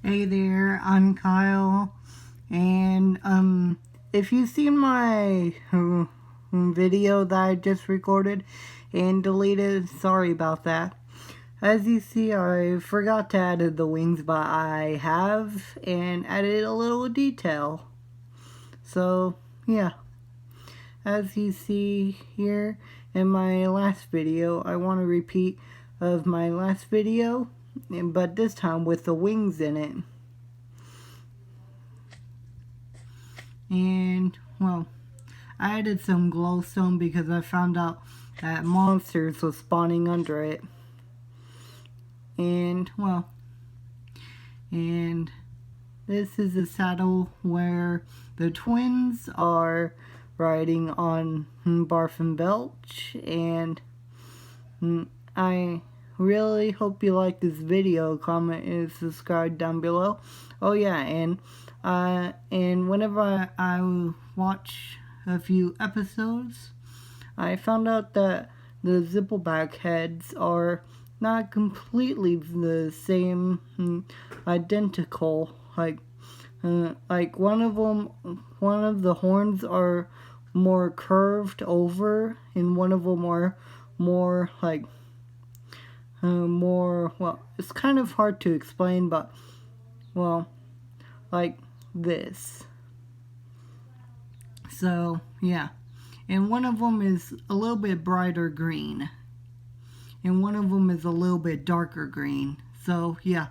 Hey there, I'm Kyle, and if you've seen my video that I just recorded and deleted, sorry about that. As you see, I forgot to add the wings, but I have, and added a little detail. So, yeah. As you see here in my last video, I want to repeat of my last video, but this time with the wings in it. And, well, I added some glowstone because I found out that monsters was spawning under it. And, well, and this is a saddle where the twins are riding on Barf and Belch. And I really hope you like this video. Comment and subscribe down below. Oh yeah, and whenever I watch a few episodes, I found out that the Zippleback heads are not completely the same, identical. Like one of the horns are more curved over, and one of them are more like well, it's kind of hard to explain, but well, like this. So yeah, and one of them is a little bit brighter green, and one of them is a little bit darker green. So yeah,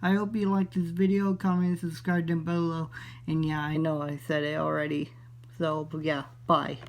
I hope you like this video. Comment, subscribe down below, and yeah, I know I said it already. So yeah, bye.